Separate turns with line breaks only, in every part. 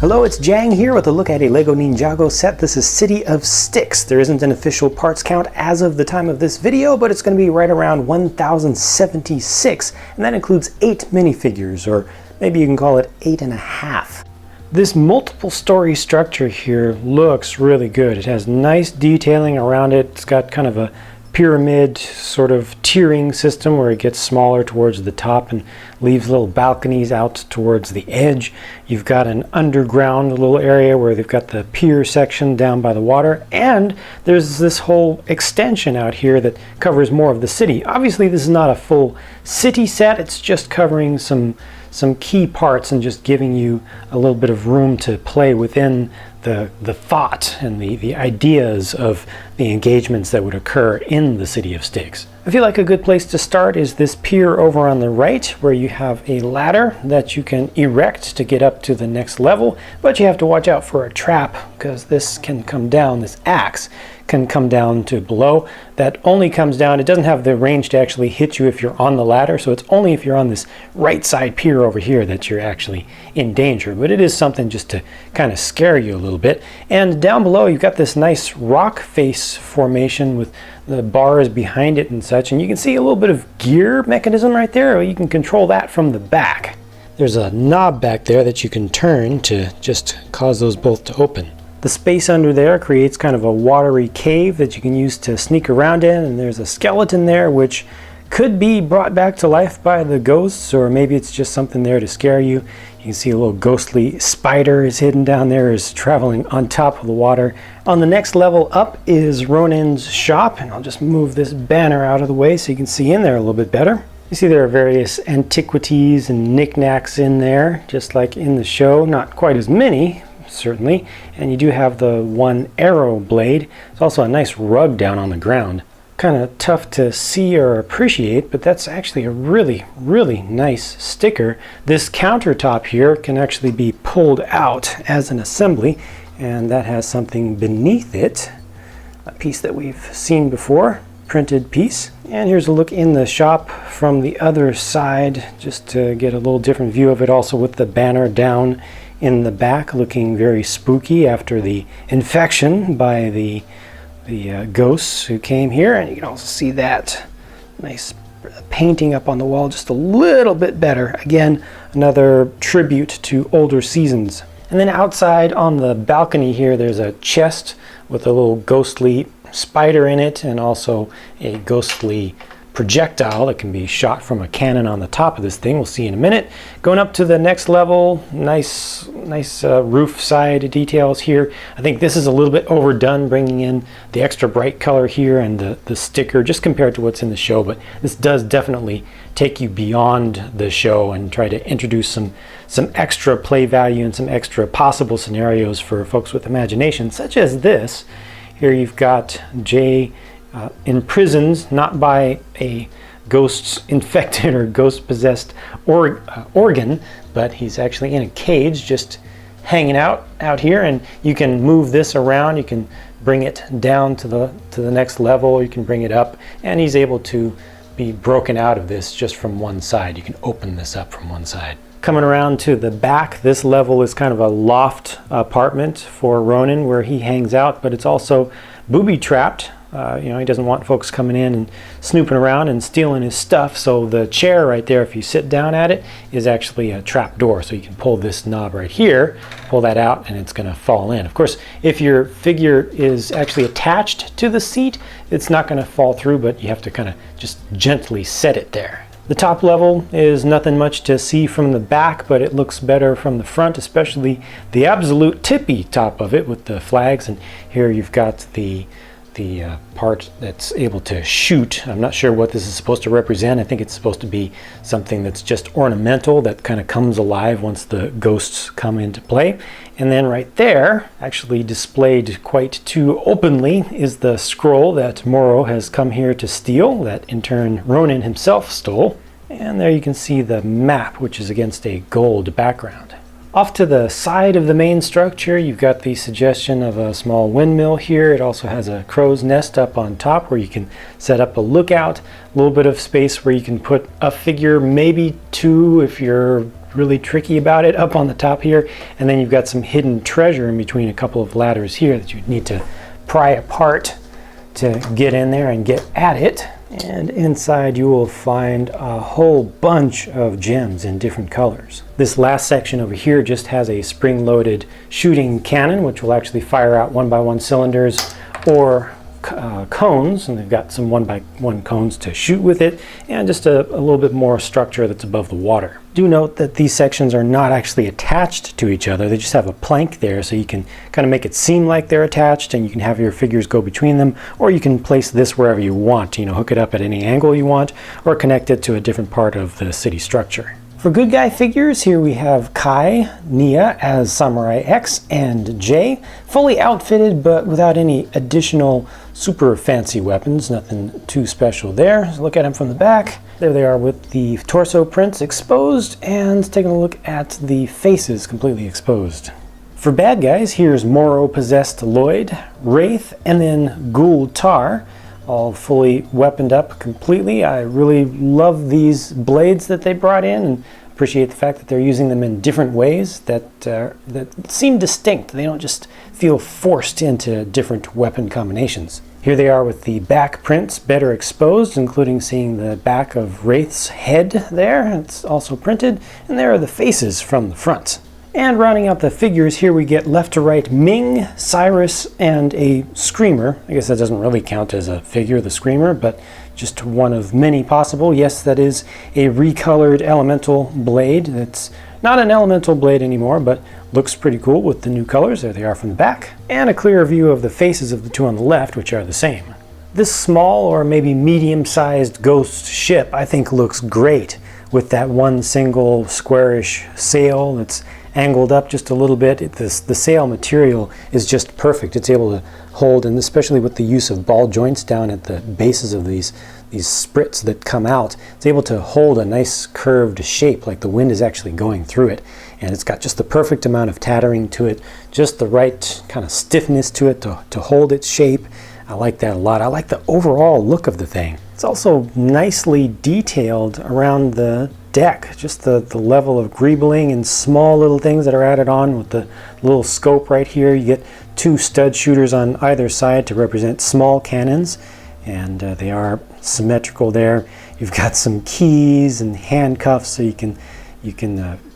Hello, it's Jang here with a look at a LEGO Ninjago set. This is City of Stiix. There isn't an official parts count as of the time of this video, but it's going to be right around 1076, and that includes 8 minifigures, or maybe you can call it 8.5. This multiple story structure here looks really good. It has nice detailing around it. It's got kind of a pyramid sort of tiering system where it gets smaller towards the top and leaves little balconies out towards the edge. You've got an underground little area where they've got the pier section down by the water, and there's this whole extension out here that covers more of the city. Obviously this is not a full city set, it's just covering some key parts and just giving you a little bit of room to play within the thought and the ideas of the engagements that would occur in the City of Stiix. I feel like a good place to start is this pier over on the right, where you have a ladder that you can erect to get up to the next level, but you have to watch out for a trap because this can come down, this axe can come down to below. That only comes down, it doesn't have the range to actually hit you if you're on the ladder, so it's only if you're on this right side pier over here that you're actually in danger, but it is something just to kind of scare you a little bit. And down below you've got this nice rock face formation with the bars behind it and such, and you can see a little bit of gear mechanism right there. You can control that from the back. There's a knob back there that you can turn to just cause those both to open. The space under there creates kind of a watery cave that you can use to sneak around in, and there's a skeleton there which could be brought back to life by the ghosts, or maybe it's just something there to scare you. You can see a little ghostly spider is hidden down there, is traveling on top of the water. On the next level up is Ronin's shop, and I'll just move this banner out of the way so you can see in there a little bit better. You see there are various antiquities and knickknacks in there, just like in the show. Not quite as many, certainly, and you do have the one arrow blade. There's also a nice rug down on the ground. Kind of tough to see or appreciate, but that's actually a really nice sticker. This countertop here can actually be pulled out as an assembly, and that has something beneath it, a piece that we've seen before, printed piece. And here's a look in the shop from the other side, just to get a little different view of it, also with the banner down in the back, looking very spooky after the infection by the ghosts who came here. And you can also see that nice painting up on the wall just a little bit better. Again, another tribute to older seasons. And then outside on the balcony here, there's a chest with a little ghostly spider in it, and also a ghostly projectile that can be shot from a cannon on the top of this thing. We'll see in a minute. Going up to the next level, nice roof side details here. I think this is a little bit overdone, bringing in the extra bright color here and the sticker just compared to what's in the show, but this does definitely take you beyond the show and try to introduce some extra play value and some extra possible scenarios for folks with imagination, such as this. Here you've got Jay imprisoned, not by a ghost infected or ghost possessed organ, but he's actually in a cage just hanging out here, and you can move this around. You can bring it down to the next level, you can bring it up, and he's able to be broken out of this just from one side. You can open this up from one side. Coming around to the back, this level is kind of a loft apartment for Ronin where he hangs out, but it's also booby trapped. He doesn't want folks coming in and snooping around and stealing his stuff, so the chair right there, if you sit down at it, is actually a trap door. So you can pull this knob right here, pull that out, and it's going to fall in. Of course, if your figure is actually attached to the seat, it's not going to fall through, but you have to kind of just gently set it there. The top level is nothing much to see from the back, but it looks better from the front, especially the absolute tippy top of it with the flags. And here you've got the part that's able to shoot. I'm not sure what this is supposed to represent. I think it's supposed to be something that's just ornamental that kind of comes alive once the ghosts come into play. And then right there, actually displayed quite too openly, is the scroll that Moro has come here to steal, that in turn Ronin himself stole. And there you can see the map, which is against a gold background. Off to the side of the main structure, you've got the suggestion of a small windmill here. It also has a crow's nest up on top where you can set up a lookout. A little bit of space where you can put a figure, maybe two if you're really tricky about it up on the top here. And then you've got some hidden treasure in between a couple of ladders here that you need to pry apart to get in there and get at it. And inside you will find a whole bunch of gems in different colors. This last section over here just has a spring-loaded shooting cannon, which will actually fire out 1x1 cylinders or cones, and they've got some 1x1 cones to shoot with it, and just a little bit more structure that's above the water. Do note that these sections are not actually attached to each other. They just have a plank there, so you can kind of make it seem like they're attached, and you can have your figures go between them, or you can place this wherever you want. You know, hook it up at any angle you want, or connect it to a different part of the city structure. For good guy figures, here we have Kai, Nia as Samurai X, and Jay, fully outfitted but without any additional super fancy weapons, nothing too special there. So look at them from the back. There they are with the torso prints exposed, and taking a look at the faces completely exposed. For bad guys, here's Moro-possessed Lloyd, Wraith, and then Ghoul Tar, all fully weaponed up completely. I really love these blades that they brought in, and appreciate the fact that they're using them in different ways that seem distinct. They don't just feel forced into different weapon combinations. Here they are with the back prints better exposed, including seeing the back of Wraith's head there. It's also printed, and there are the faces from the front. And rounding out the figures, here we get left to right Ming, Cyrus, and a Screamer. I guess that doesn't really count as a figure, the Screamer, but just one of many possible. Yes, that is a recolored elemental blade. That's not an elemental blade anymore, but looks pretty cool with the new colors. There they are from the back. And a clearer view of the faces of the two on the left, which are the same. This small or maybe medium-sized ghost ship, I think, looks great with that one single squarish sail that's angled up just a little bit. The sail material is just perfect. It's able to hold, and especially with the use of ball joints down at the bases of these sprits that come out, it's able to hold a nice curved shape like the wind is actually going through it. And it's got just the perfect amount of tattering to it, just the right kind of stiffness to it to hold its shape. I like that a lot. I like the overall look of the thing. It's also nicely detailed around the deck, just the level of greebling and small little things that are added on with the little scope right here. You get two stud shooters on either side to represent small cannons, and they are symmetrical there. You've got some keys and handcuffs, so you can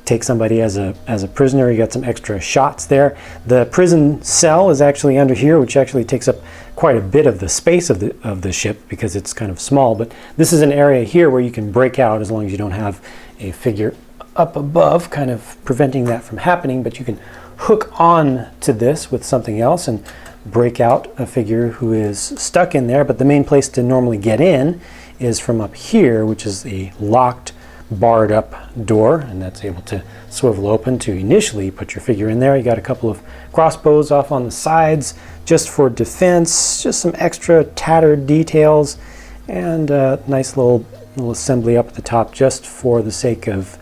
take somebody as a prisoner. You got some extra shots there. The prison cell is actually under here, which actually takes up quite a bit of the space of the ship because it's kind of small. But this is an area here where you can break out as long as you don't have a figure up above, kind of preventing that from happening. But you can hook on to this with something else and break out a figure who is stuck in there. But the main place to normally get in is from up here, which is a locked, barred up door, and that's able to swivel open to initially put your figure in there. You got a couple of crossbows off on the sides just for defense, just some extra tattered details, and a nice little assembly up at the top just for the sake of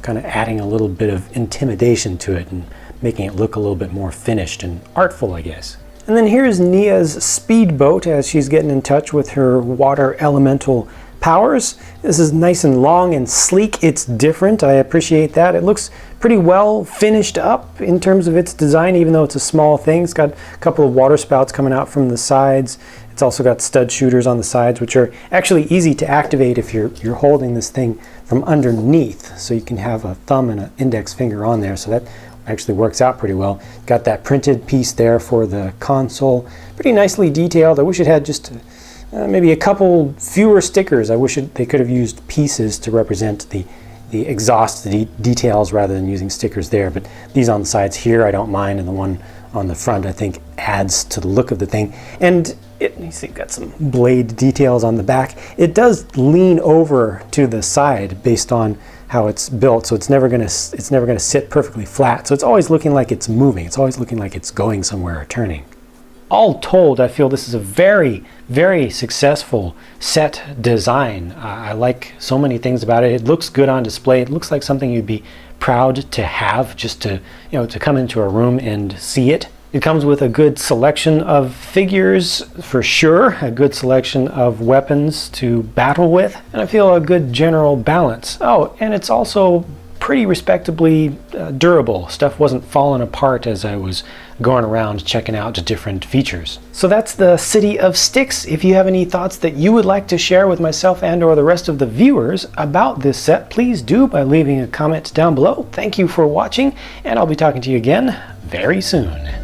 kind of adding a little bit of intimidation to it and making it look a little bit more finished and artful, I guess. And then here's Nia's speedboat as she's getting in touch with her water elemental powers. This is nice and long and sleek. It's different. I appreciate that. It looks pretty well finished up in terms of its design, even though it's a small thing. It's got a couple of water spouts coming out from the sides. It's also got stud shooters on the sides, which are actually easy to activate if you're holding this thing from underneath. So you can have a thumb and an index finger on there. So that actually works out pretty well. Got that printed piece there for the console. Pretty nicely detailed. I wish it had just maybe a couple fewer stickers. I wish they could have used pieces to represent the exhaust details rather than using stickers there. But these on the sides here I don't mind, and the one on the front I think adds to the look of the thing. And you see, got some blade details on the back. It does lean over to the side based on how it's built, so it's never gonna sit perfectly flat. So it's always looking like it's moving. It's always looking like it's going somewhere or turning. All told, I feel this is a very, very successful set design. I like so many things about it. It looks good on display. It looks like something you'd be proud to have, just to come into a room and see it. It comes with a good selection of figures for sure, a good selection of weapons to battle with, and I feel a good general balance. Oh, and it's also pretty respectably durable. Stuff wasn't falling apart as I was going around checking out different features. So that's the City of Stiix. If you have any thoughts that you would like to share with myself and or the rest of the viewers about this set, please do by leaving a comment down below. Thank you for watching, and I'll be talking to you again very soon.